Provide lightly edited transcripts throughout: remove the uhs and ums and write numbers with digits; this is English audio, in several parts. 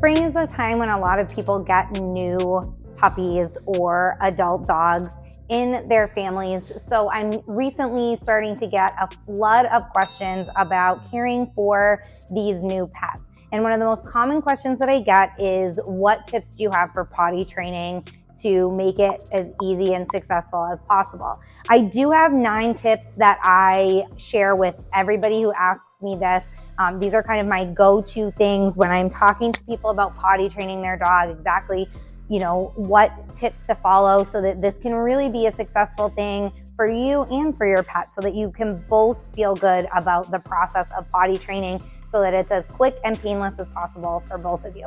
Spring is the time when a lot of people get new puppies or adult dogs in their families. So I'm recently starting to get a flood of questions about caring for these new pets. And one of the most common questions that I get is, what tips do you have for potty training to make it as easy and successful as possible? I do have 9 tips that I share with everybody who asks me this. These are kind of my go-to things when I'm talking to people about potty training their dog, exactly, what tips to follow so that this can really be a successful thing for you and for your pet, so that you can both feel good about the process of potty training, so that it's as quick and painless as possible for both of you.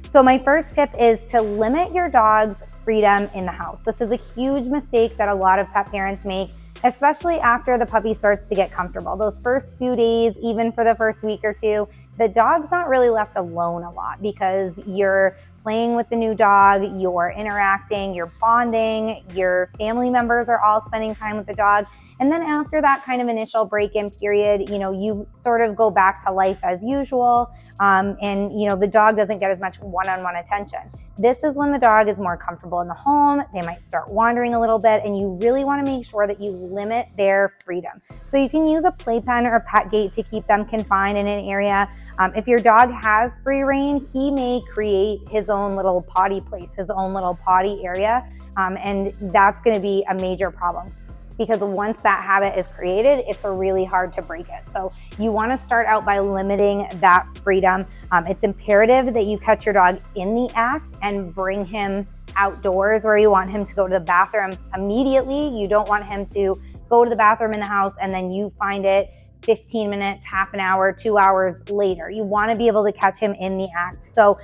So my first tip is to limit your dog's freedom in the house. This is a huge mistake that a lot of pet parents make, especially after the puppy starts to get comfortable. Those first few days, even for the first week or two, the dog's not really left alone a lot because you're playing with the new dog, you're interacting, you're bonding, your family members are all spending time with the dog. And then after that kind of initial break-in period, you sort of go back to life as usual. And the dog doesn't get as much one-on-one attention. This is when the dog is more comfortable in the home. They might start wandering a little bit, and you really want to make sure that you limit their freedom. So you can use a playpen or a pet gate to keep them confined in an area. If your dog has free rein, he may create his own little potty place, his own little potty area. And that's going to be a major problem, because once that habit is created, it's really hard to break it. So you want to start out by limiting that freedom. It's imperative that you catch your dog in the act and bring him outdoors, where you want him to go to the bathroom immediately. You don't want him to go to the bathroom in the house and then you find it 15 minutes, half an hour, 2 hours later. You want to be able to catch him in the act. So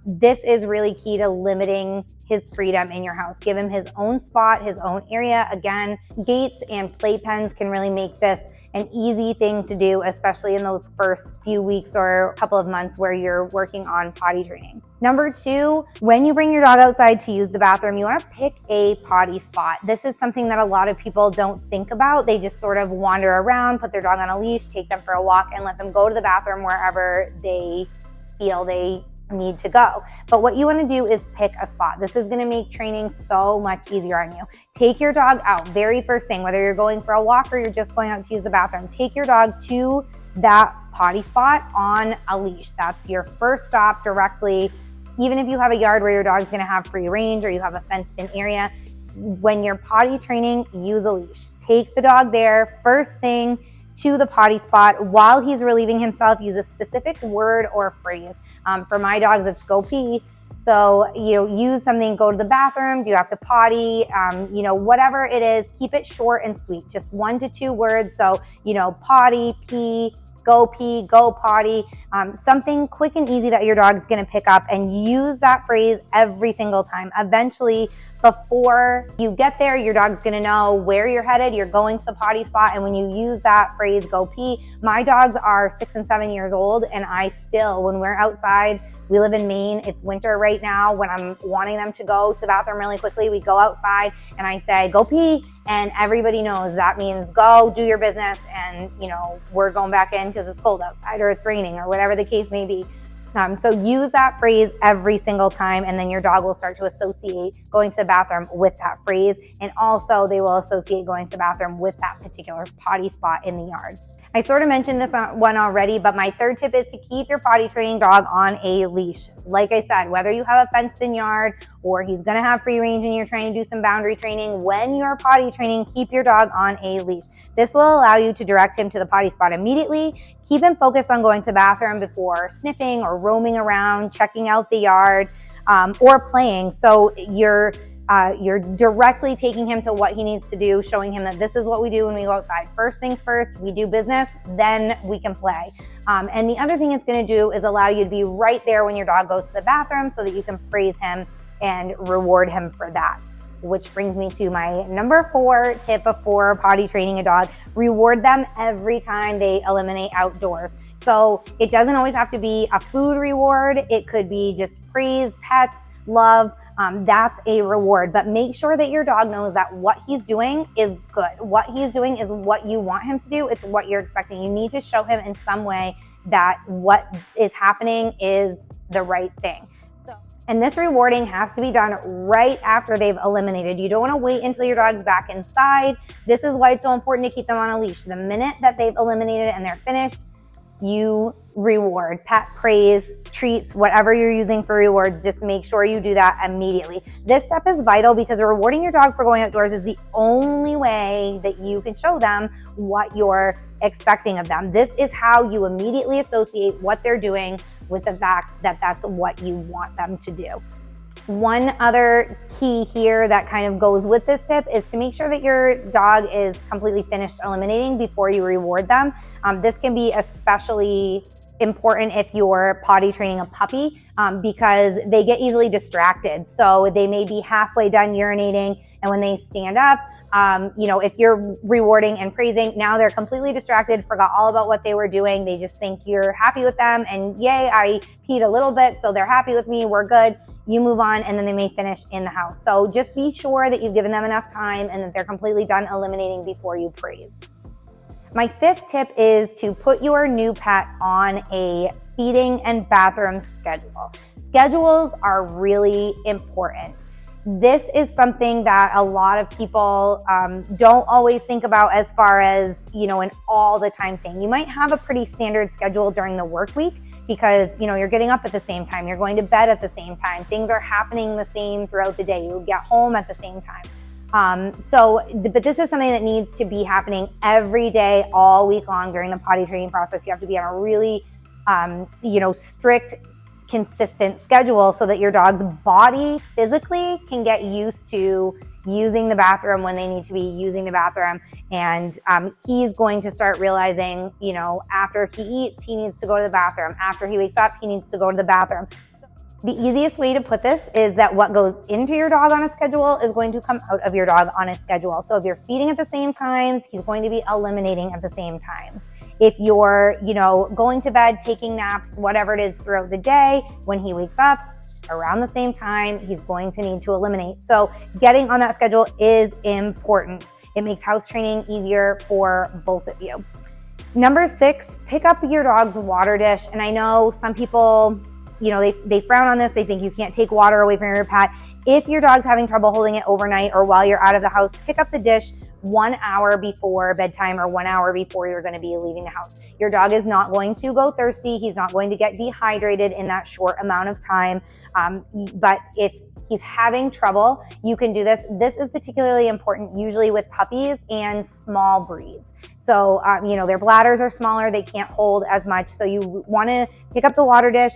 this is really key to limiting his freedom in your house. Give him his own spot, his own area. Again, gates and playpens can really make this an easy thing to do, especially in those first few weeks or couple of months where you're working on potty training. Number 2, when you bring your dog outside to use the bathroom, you want to pick a potty spot. This is something that a lot of people don't think about. They just sort of wander around, put their dog on a leash, take them for a walk, and let them go to the bathroom wherever they feel they need to go. But what you want to do is pick a spot. This is going to make training so much easier on you. Take your dog out. Very first thing, whether you're going for a walk or you're just going out to use the bathroom, take your dog to that potty spot on a leash. That's your first stop directly. Even if you have a yard where your dog's going to have free range or you have a fenced in area, when you're potty training, use a leash. Take the dog there first thing to the potty spot. While he's relieving himself, use a specific word or phrase. For my dogs, it's go pee. So, use something, go to the bathroom, do you have to potty, whatever it is, keep it short and sweet, just 1 to 2 words. So, potty, pee, go potty, something quick and easy that your dog's gonna pick up, and use that phrase every single time. Eventually, before you get there, your dog's gonna know where you're headed. You're going to the potty spot, and when you use that phrase, go pee, my dogs are 6 and 7 years old, and I still, when we're outside, we live in Maine, it's winter right now, when I'm wanting them to go to the bathroom really quickly, we go outside and I say, go pee, and everybody knows that means go do your business, and we're going back in because it's cold outside or it's raining or whatever the case may be. So use that phrase every single time, and then your dog will start to associate going to the bathroom with that phrase. And also they will associate going to the bathroom with that particular potty spot in the yard. I sort of mentioned this one already, but my third tip is to keep your potty training dog on a leash. Like I said, whether you have a fenced in yard or he's going to have free range and you're trying to do some boundary training, when you're potty training, keep your dog on a leash. This will allow you to direct him to the potty spot immediately. Keep him focused on going to the bathroom before sniffing or roaming around, checking out the yard, or playing. So you're directly taking him to what he needs to do, showing him that this is what we do when we go outside. First things first, we do business, then we can play. And the other thing it's going to do is allow you to be right there when your dog goes to the bathroom, so that you can praise him and reward him for that. Which brings me to my number 4 tip for potty training a dog. Reward them every time they eliminate outdoors. So it doesn't always have to be a food reward. It could be just praise, pets, love. That's a reward. But make sure that your dog knows that what he's doing is good. What he's doing is what you want him to do. It's what you're expecting. You need to show him in some way that what is happening is the right thing. And this rewarding has to be done right after they've eliminated. You don't want to wait until your dog's back inside. This is why it's so important to keep them on a leash. The minute that they've eliminated and they're finished, you reward, pet praise, treats, whatever you're using for rewards, just make sure you do that immediately. This step is vital because rewarding your dog for going outdoors is the only way that you can show them what you're expecting of them. This is how you immediately associate what they're doing with the fact that that's what you want them to do. One other key here that kind of goes with this tip is to make sure that your dog is completely finished eliminating before you reward them. This can be especially important if you're potty training a puppy because they get easily distracted. So they may be halfway done urinating, and when they stand up, if you're rewarding and praising, now they're completely distracted, forgot all about what they were doing. They just think you're happy with them and yay, I peed a little bit, so they're happy with me, we're good. You move on, and then they may finish in the house. So just be sure that you've given them enough time and that they're completely done eliminating before you praise. My fifth tip is to put your new pet on a feeding and bathroom schedule. Schedules are really important. This is something that a lot of people don't always think about as far as, an all the time thing. You might have a pretty standard schedule during the work week because, you're getting up at the same time, you're going to bed at the same time, things are happening the same throughout the day, you get home at the same time. But this is something that needs to be happening every day, all week long during the potty training process. You have to be on a really, strict, consistent schedule so that your dog's body physically can get used to using the bathroom when they need to be using the bathroom. And he's going to start realizing, after he eats, he needs to go to the bathroom. After he wakes up, he needs to go to the bathroom. The easiest way to put this is that what goes into your dog on a schedule is going to come out of your dog on a schedule. So if you're feeding at the same times, he's going to be eliminating at the same times. If you're, going to bed, taking naps, whatever it is throughout the day, when he wakes up around the same time, he's going to need to eliminate. So getting on that schedule is important. It makes house training easier for both of you. Number 6, pick up your dog's water dish. And I know some people, they frown on this. They think you can't take water away from your pet. If your dog's having trouble holding it overnight or while you're out of the house, pick up the dish 1 hour before bedtime or 1 hour before you're going to be leaving the house. Your dog is not going to go thirsty. He's not going to get dehydrated in that short amount of time. But if he's having trouble, you can do this. This is particularly important usually with puppies and small breeds. So, their bladders are smaller. They can't hold as much. So you want to pick up the water dish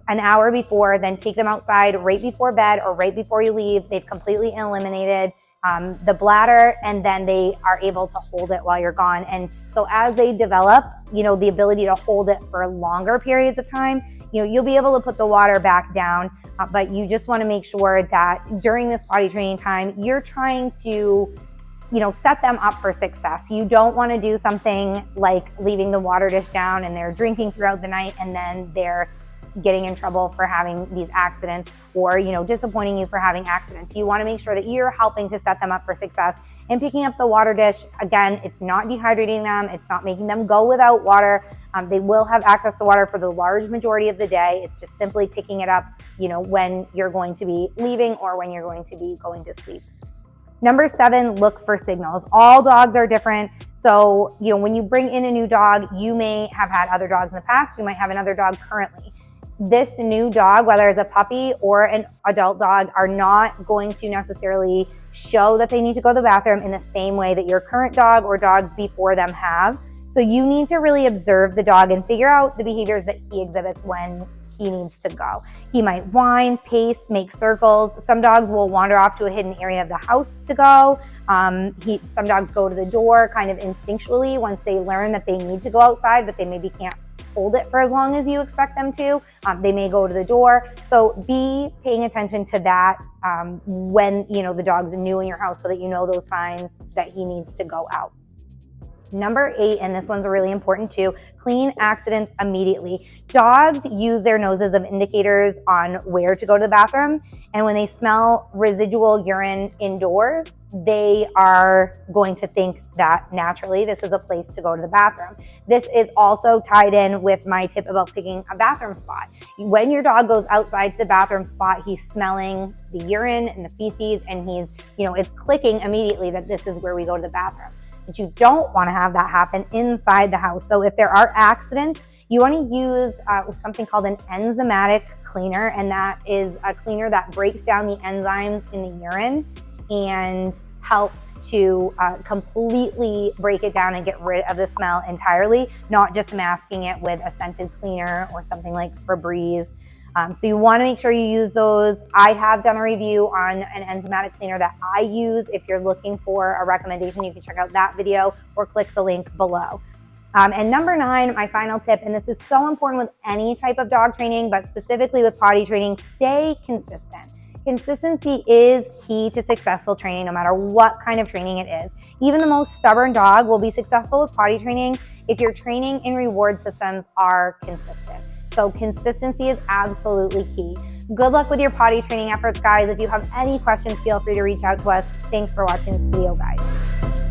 an hour before, then take them outside right before bed or right before you leave. They've completely eliminated the bladder, and then they are able to hold it while you're gone. And so as they develop, the ability to hold it for longer periods of time, you'll be able to put the water back down. But you just want to make sure that during this potty training time, you're trying to set them up for success. You don't want to do something like leaving the water dish down and they're drinking throughout the night and then they're getting in trouble for having these accidents or, disappointing you for having accidents. You want to make sure that you're helping to set them up for success. And picking up the water dish, again, it's not dehydrating them. It's not making them go without water. They will have access to water for the large majority of the day. It's just simply picking it up, when you're going to be leaving or when you're going to be going to sleep. Number 7, look for signals. All dogs are different. So, when you bring in a new dog, you may have had other dogs in the past. You might have another dog currently. This new dog, whether it's a puppy or an adult dog, are not going to necessarily show that they need to go to the bathroom in the same way that your current dog or dogs before them have. So you need to really observe the dog and figure out the behaviors that he exhibits when he needs to go. He might whine, pace, make circles. Some dogs will wander off to a hidden area of the house to go. Some dogs go to the door kind of instinctually once they learn that they need to go outside, but they maybe can't hold it for as long as you expect them to. They may go to the door. So be paying attention to that when the dog's new in your house so that you know those signs that he needs to go out. Number 8, and this one's really important too, clean accidents immediately. Dogs use their noses as indicators on where to go to the bathroom, and when they smell residual urine indoors, they are going to think that naturally this is a place to go to the bathroom. This is also tied in with my tip about picking a bathroom spot. When your dog goes outside to the bathroom spot, he's smelling the urine and the feces, and he's, it's clicking immediately that this is where we go to the bathroom. But you don't want to have that happen inside the house. So if there are accidents, you want to use something called an enzymatic cleaner, and that is a cleaner that breaks down the enzymes in the urine and helps to completely break it down and get rid of the smell entirely, not just masking it with a scented cleaner or something like Febreze. So you want to make sure you use those. I have done a review on an enzymatic cleaner that I use. If you're looking for a recommendation, you can check out that video or click the link below. And number 9, my final tip, and this is so important with any type of dog training, but specifically with potty training, stay consistent. Consistency is key to successful training, no matter what kind of training it is. Even the most stubborn dog will be successful with potty training if your training and reward systems are consistent. So consistency is absolutely key. Good luck with your potty training efforts, guys. If you have any questions, feel free to reach out to us. Thanks for watching this video, guys.